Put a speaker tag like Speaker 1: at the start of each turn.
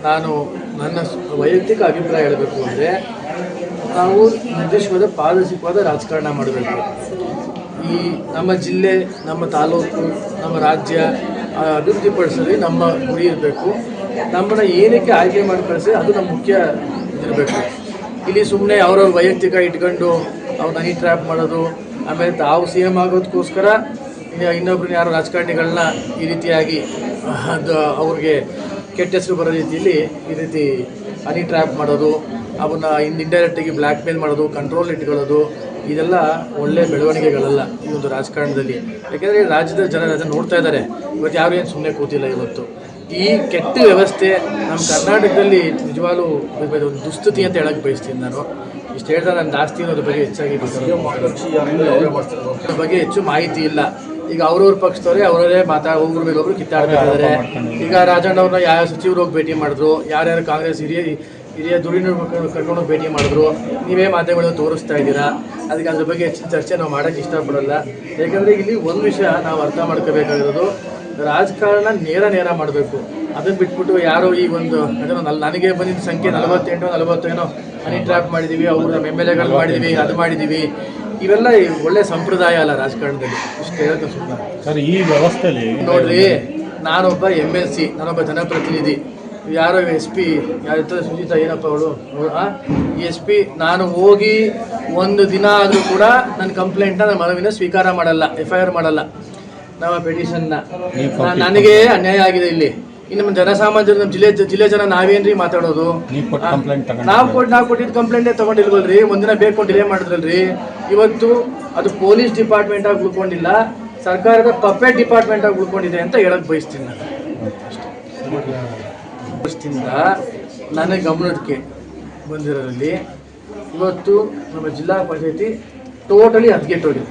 Speaker 1: ನಾನು ನನ್ನ ವೈಯಕ್ತಿಕ ಅಭಿಪ್ರಾಯ ಹೇಳಬೇಕು ಅಂದರೆ ನಾವು ನಿರ್ದಿಷ್ಟವಾದ ಪಾರದರ್ಶಕವಾದ ರಾಜಕಾರಣ ಮಾಡಬೇಕು. ಈ ನಮ್ಮ ಜಿಲ್ಲೆ, ನಮ್ಮ ತಾಲೂಕು, ನಮ್ಮ ರಾಜ್ಯ ಅಭಿವೃದ್ಧಿಪಡಿಸೋದು ನಮ್ಮ ಗುರಿ ಇರಬೇಕು. ನಮ್ಮನ್ನು ಏನಕ್ಕೆ ಆಯ್ಕೆ ಮಾಡಿ ಕಳಿಸಿ ಅದು ನಮ್ಮ ಮುಖ್ಯ ಇರಬೇಕು. ಇಲ್ಲಿ ಸುಮ್ಮನೆ ಅವ್ರವ್ರ ವೈಯಕ್ತಿಕ ಇಟ್ಕೊಂಡು ಅವ್ರು ಹನಿ ಟ್ರ್ಯಾಪ್ ಮಾಡೋದು, ಆಮೇಲೆ ತಾವು ಸಿ ಎಮ್ ಆಗೋದಕ್ಕೋಸ್ಕರ ಇನ್ನೊಬ್ರನ್ನ ಯಾರು ರಾಜಕಾರಣಿಗಳನ್ನ ಈ ರೀತಿಯಾಗಿ ಅದು ಅವ್ರಿಗೆ ಕೆಟ್ಟ ಹೆಸರು ಬರೋ ರೀತಿಯಲ್ಲಿ ಈ ರೀತಿ ಹನಿ ಟ್ರ್ಯಾಪ್ ಮಾಡೋದು, ಅವನ್ನ ಇಂಡೈರೆಕ್ಟಾಗಿ ಬ್ಲ್ಯಾಕ್ ಮೇಲ್ ಮಾಡೋದು, ಕಂಟ್ರೋಲ್ ಇಟ್ಕೊಳ್ಳೋದು, ಇದೆಲ್ಲ ಒಳ್ಳೆಯ ಬೆಳವಣಿಗೆಗಳಲ್ಲ ಈ ಒಂದು ರಾಜಕಾರಣದಲ್ಲಿ. ಯಾಕೆಂದರೆ ರಾಜ್ಯದ ಜನರು ಅದನ್ನು ನೋಡ್ತಾ ಇದ್ದಾರೆ. ಇವತ್ತು ಯಾರು ಏನು ಸುಮ್ಮನೆ ಕೂತಿಲ್ಲ. ಇವತ್ತು ಈ ಕೆಟ್ಟ ವ್ಯವಸ್ಥೆ ನಮ್ಮ ಕರ್ನಾಟಕದಲ್ಲಿ ನಿಜವಾಗ್ಲೂ ಒಂದು ದುಸ್ಥಿತಿ ಅಂತ ಹೇಳಕ್ಕೆ ಬಯಸ್ತೀನಿ. ನಾನು ಇಷ್ಟು ಹೇಳಿದ್ರೆ ನಾನು ಜಾಸ್ತಿ ಅನ್ನೋದ್ರ ಬಗ್ಗೆ ಹೆಚ್ಚಾಗಿ ಅದ್ರ ಬಗ್ಗೆ ಹೆಚ್ಚು ಮಾಹಿತಿ ಇಲ್ಲ. ಈಗ ಅವ್ರವ್ರ ಪಕ್ಷದವರೇ ಅವರೇ ಒಬ್ಬರ ಮೇಲೆ ಒಬ್ಬರು ಕಿತ್ತಾಡ್ತಿದ್ದಾರೆ. ಈಗ ರಾಜಣ್ಣ ಅವ್ರನ್ನ ಯಾವ ಸಚಿವರು ಹೋಗಿ ಭೇಟಿ ಮಾಡಿದ್ರು, ಯಾರ್ಯಾರು ಕಾಂಗ್ರೆಸ್ ಹಿರಿಯ ಧುರೀಣ ಕರ್ಕೊಂಡೋಗಿ ಭೇಟಿ ಮಾಡಿದ್ರು, ನೀವೇ ಮಾಧ್ಯಮಗಳನ್ನು ತೋರಿಸ್ತಾ ಇದ್ದೀರಾ. ಅದಕ್ಕೆ ಅದ್ರ ಬಗ್ಗೆ ಹೆಚ್ಚಿನ ಚರ್ಚೆ ನಾವು ಮಾಡೋಕ್ಕೆ ಇಷ್ಟಪಡಲ್ಲ. ಯಾಕಂದರೆ ಇಲ್ಲಿ ಒಂದು ವಿಷಯ ನಾವು ಅರ್ಥ ಮಾಡ್ಕೋಬೇಕಾಗಿರೋದು, ರಾಜಕಾರಣ ನೇರ ಮಾಡಬೇಕು. ಅದನ್ನು ಬಿಟ್ಬಿಟ್ಟು ಯಾರೋ ಈ ಒಂದು ಅದನ್ನು ನನಗೆ ಬಂದಿದ್ದ ಸಂಖ್ಯೆ 48-40 ಹನಿ ಟ್ರ್ಯಾಪ್ ಮಾಡಿದ್ದೀವಿ, ಅವರು ನಮ್ಮ MLA ಮಾಡಿದ್ದೀವಿ, ಅದು ಮಾಡಿದ್ದೀವಿ, ಇವೆಲ್ಲ ಒಳ್ಳೆ ಸಂಪ್ರದಾಯ ಅಲ್ಲ ರಾಜಕಾರಣದಲ್ಲಿ. ಇಷ್ಟು ಹೇಳೋದು ಸುಮ್ಮನೆ
Speaker 2: ಸರ್. ಈ ವ್ಯವಸ್ಥೆಯಲ್ಲಿ
Speaker 1: ನೋಡ್ರಿ, ನಾನೊಬ್ಬ MLC, ನಾನೊಬ್ಬ ಜನಪ್ರತಿನಿಧಿ. ಯಾರೋ SP ಯಾರ ಸುಜಿತಾ ಏನಪ್ಪ ಅವಳು SP, ನಾನು ಹೋಗಿ ಒಂದು ದಿನ ಆದರೂ ಕೂಡ ನನ್ನ ಕಂಪ್ಲೇಂಟ್ನ ನನ್ನ ಮನವಿನ ಸ್ವೀಕಾರ ಮಾಡಲ್ಲ, FIR ಮಾಡಲ್ಲ, ನಮ್ಮ ಪೆಟಿಷನ್ನ. ನನಗೆ ಅನ್ಯಾಯ ಆಗಿದೆ ಇಲ್ಲಿ. ಇನ್ನು ನಮ್ಮ ಜನಸಾಮಾನ್ಯರು, ನಮ್ಮ ಜಿಲ್ಲೆ ಜನ ನಾವೇನ್ರಿ ಮಾತಾಡೋದು? ನಾವು ಕೊಟ್ಟಿದ್ದ ಕಂಪ್ಲೇಂಟೇ ತೊಗೊಂಡಿಲ್ವಲ್ರಿ. ಒಂದಿನ ಬೇಕು ಡಿಲೇ ಮಾಡಿದ್ರಲ್ರಿ. ಇವತ್ತು ಅದು ಪೊಲೀಸ್ ಡಿಪಾರ್ಟ್ಮೆಂಟ್ ಆಗಿ ಉಳ್ಕೊಂಡಿಲ್ಲ, ಸರ್ಕಾರದ ಪಪೆಟ್ ಡಿಪಾರ್ಟ್ಮೆಂಟ್ ಆಗಿ ಉಳ್ಕೊಂಡಿದೆ ಅಂತ ಹೇಳಕ್ ಬಯಸ್ತೀನಿ. ನಾನು ನನ್ನ ಗಮನಕ್ಕೆ ಬಂದಿರೋದ್ರಲ್ಲಿ ಇವತ್ತು ನಮ್ಮ ಜಿಲ್ಲಾ ಪಂಚಾಯತಿ ಟೋಟಲಿ ಹದಗೆಟ್ಟೋಗಿದೆ.